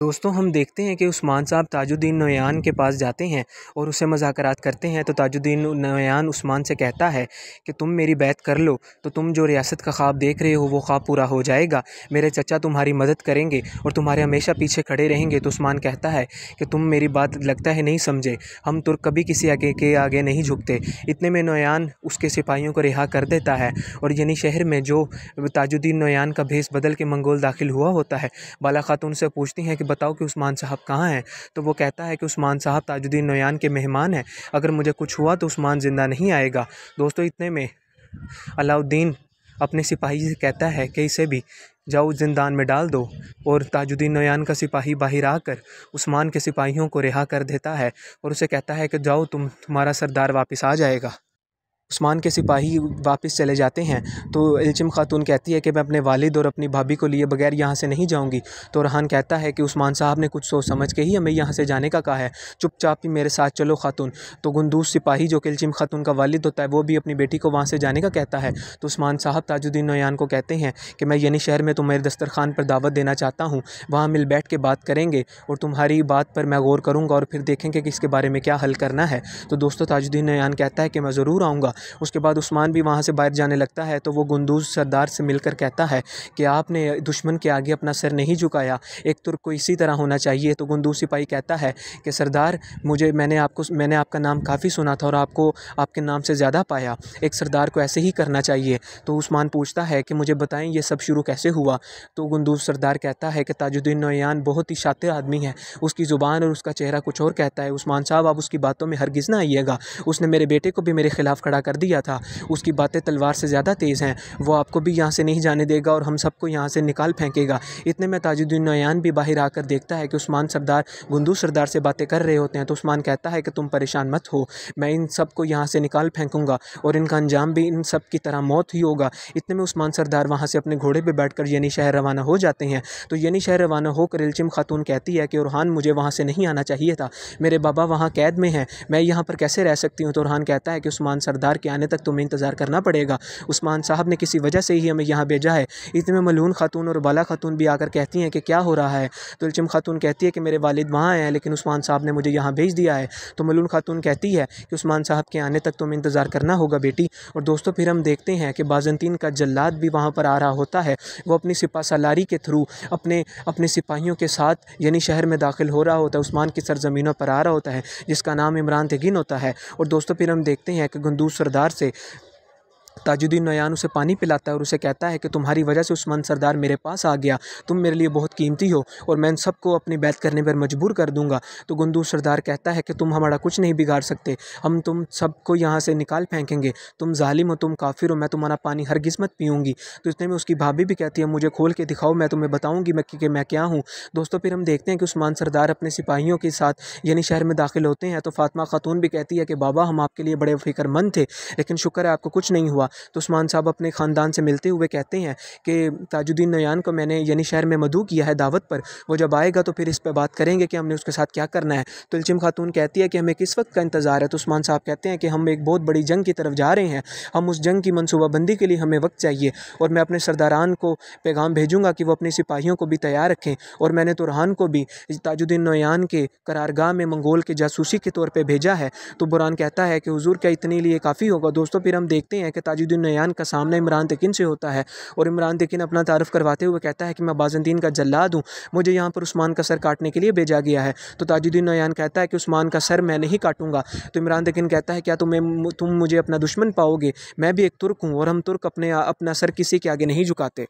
दोस्तों हम देखते हैं कि उस्मान साहब ताजुद्दीन नोयान के पास जाते हैं और उससे मुज़ाकरात करते हैं। तो ताजुद्दीन नोयान उस्मान से कहता है कि तुम मेरी बैत कर लो तो तुम जो रियासत का ख्वाब देख रहे हो वो ख्वाब पूरा हो जाएगा। मेरे चचा तुम्हारी मदद करेंगे और तुम्हारे हमेशा पीछे खड़े रहेंगे। तो उस्मान कहता है कि तुम मेरी बात लगता है नहीं समझे, हम तुर्क कभी किसी आगे नहीं झुकते। इतने में नोयान उसके सिपाहियों को रिहा कर देता है और यानी शहर में जो ताजुद्दीन नोयान का भेस बदल के मंगोल दाखिल हुआ होता है, बाला खातून से पूछती हैं कि बताओ कि उस्मान साहब कहाँ हैं। तो वो कहता है कि उस्मान साहब ताजुद्दीन नोयान के मेहमान हैं, अगर मुझे कुछ हुआ तो उस्मान ज़िंदा नहीं आएगा। दोस्तों इतने में अलाउद्दीन अपने सिपाही से कहता है कि इसे भी जाओ ज़िंदान में डाल दो और ताजुद्दीन नोयान का सिपाही बाहर आकर उस्मान के सिपाहियों को रिहा कर देता है और उसे कहता है कि जाओ तुम्हारा सरदार वापस आ जाएगा। उस्मान के सिपाही वापस चले जाते हैं तो इल्चिम खातून कहती है कि मैं अपने वालिद और अपनी भाभी को लिए बगैर यहाँ से नहीं जाऊँगी। तो रहान कहता है कि उस्मान साहब ने कुछ सोच समझ के ही हमें यहाँ से जाने का कहा है, चुपचाप ही मेरे साथ चलो खातून। तो गुंदूस सिपाही जो कि इल्चिम खातून का वालिद होता है वो भी अपनी बेटी को वहाँ से जाने का कहता है। तो उस्मान साहब ताजुद्दीन नोयान को कहते हैं कि मैं यानी शहर में तुम्हारे दस्तरखान पर दावत देना चाहता हूँ, वहाँ मिल बैठ के बात करेंगे और तुम्हारी बात पर मैं गौर करूँगा और फिर देखेंगे कि इसके बारे में क्या हल करना है। तो दोस्तों ताजुद्दीन नोयान कहता है कि मैं ज़रूर आऊँगा। उसके बाद उस्मान भी वहाँ से बाहर जाने लगता है तो वो गुंदूज़ सरदार से मिलकर कहता है कि आपने दुश्मन के आगे अपना सर नहीं झुकाया, एक तुर्क को इसी तरह होना चाहिए। तो गुंदूज़ सिपाही कहता है कि सरदार मैंने आपका नाम काफ़ी सुना था और आपको आपके नाम से ज़्यादा पाया, एक सरदार को ऐसे ही करना चाहिए। तो उस्मान पूछता है कि मुझे बताएं ये सब शुरू कैसे हुआ। तो गुंदूज़ सरदार कहता है कि ताजुद्दीन नोयान बहुत ही शातिर आदमी है, उसकी ज़ुबान और उसका चेहरा कुछ और कहता है। उस्मान साहब आप उसकी बातों में हरगिज़ ना आइएगा, उसने मेरे बेटे को भी मेरे खिलाफ़ खड़ा कर दिया था, उसकी बातें तलवार से ज़्यादा तेज़ हैं, वो आपको भी यहाँ से नहीं जाने देगा और हम सबको यहाँ से निकाल फेंकेगा। इतने में ताजुद्दीन नोयान भी बाहर आकर देखता है कि उस्मान सरदार गुंदूज़ सरदार से बातें कर रहे होते हैं। तो उस्मान कहता है कि तुम परेशान मत हो, मैं इन सबको यहाँ से निकाल फेंकूँगा और इनका अंजाम भी इन सब की तरह मौत ही होगा। इतने में उस्मान सरदार वहाँ से अपने घोड़े पर बैठकर यानी शहर रवाना हो जाते हैं। तो यानी शहर रवाना होकर इल्चिम खातून कहती है कि उरहान मुझे वहाँ से नहीं आना चाहिए था, मेरे बाबा वहाँ कैद में हैं, मैं यहाँ पर कैसे रह सकती हूँ। तो उरहान कहता है कि उस्मान सरदार के आने तक तुम्हें इंतज़ार करना पड़ेगा, उस्मान साहब ने किसी वजह से ही हमें यहाँ भेजा है। इतने में मलून खातून और बाला खातून भी आकर कहती हैं कि क्या हो रहा है। तो इल्चिम खातून कहती है कि मेरे वालिद वहाँ आए हैं लेकिन उस्मान साहब ने मुझे यहाँ भेज दिया है। तो मलून खातून कहती है कि उस्मान साहब के आने तक तुम्हें इंतज़ार करना होगा बेटी। और दोस्तों फिर हम देखते हैं कि बाज़ंतीन का जल्लाद भी वहाँ पर आ रहा होता है, वो अपनी सिपा सालारी के थ्रू अपने सिपाहियों के साथ यानी शहर में दाखिल हो रहा होता है, उस्मान की सरजमीनों पर आ रहा होता है जिसका नाम इमरान तेगिन होता है। और दोस्तों फिर हम देखते हैं कि गुंदूज़ सरदार से ताजुद्दीन नोयान उसे पानी पिलाता है और उसे कहता है कि तुम्हारी वजह से उस्मान सरदार मेरे पास आ गया, तुम मेरे लिए बहुत कीमती हो और मैं इन सबको अपनी बैत करने पर मजबूर कर दूंगा। तो गुंदूज़ सरदार कहता है कि तुम हमारा कुछ नहीं बिगाड़ सकते, हम तुम सबको यहाँ से निकाल फेंकेंगे, तुम जालिम हो, तुम काफिर हो, मैं तुम्हारा पानी हरगिज़ मत पीऊँगी। तो इतने में उसकी भाभी भी कहती है मुझे खोल के दिखाओ, मैं तुम्हें बताऊँगी कि मैं क्या हूँ। दोस्तों फिर हम देखते हैं कि उस्मान सरदार अपने सिपाहियों के साथ यानी शहर में दाखिल होते हैं। तो फातिमा खातून भी कहती है कि बाबा हम आपके लिए बड़े फ़िक्रमंद थे लेकिन शुक्र है आपको कुछ नहीं हुआ। तो उस्मान साहब अपने ख़ानदान से मिलते हुए कहते हैं कि ताजुद्दीन नोयान को मैंने यानी शहर में मदऊ किया है दावत पर, वो जब आएगा तो फिर इस पर बात करेंगे कि हमने उसके साथ क्या करना है। तो इल्चिम खातून कहती है कि हमें किस वक्त का इंतज़ार है। तो उस्मान साहब कहते हैं कि हम एक बहुत बड़ी जंग की तरफ जा रहे हैं, हम उस जंग की मनसूबाबंदी के लिए हमें वक्त चाहिए और मैं अपने सरदारान को पैगाम भेजूँगा कि वो अपने सिपाहियों को भी तैयार रखें और मैंने तो बुरहान को भी ताजुद्दीन नोयान के करारगाह में मंगोल के जासूसी के तौर पर भेजा है। तो बुरहान कहता है कि हुजूर क्या इतने लिए काफ़ी होगा। दोस्तों फिर हम देखते हैं कि ताजुद्दीन नोयान का सामना इमरान तेगिन से होता है और इमरान तेगिन अपना तारुफ करवाते हुए कहता है कि मैं बाज़ंतीन का जल्लाद हूँ, मुझे यहाँ पर उस्मान का सर काटने के लिए भेजा गया है। तो ताजुद्दीन नोयान कहता है कि उस्मान का सर मैं नहीं काटूंगा। तो इमरान तेगिन कहता है क्या तुम मुझे अपना दुश्मन पाओगे, मैं भी एक तुर्क हूँ और हम तुर्क अपना सर किसी के आगे नहीं झुकाते।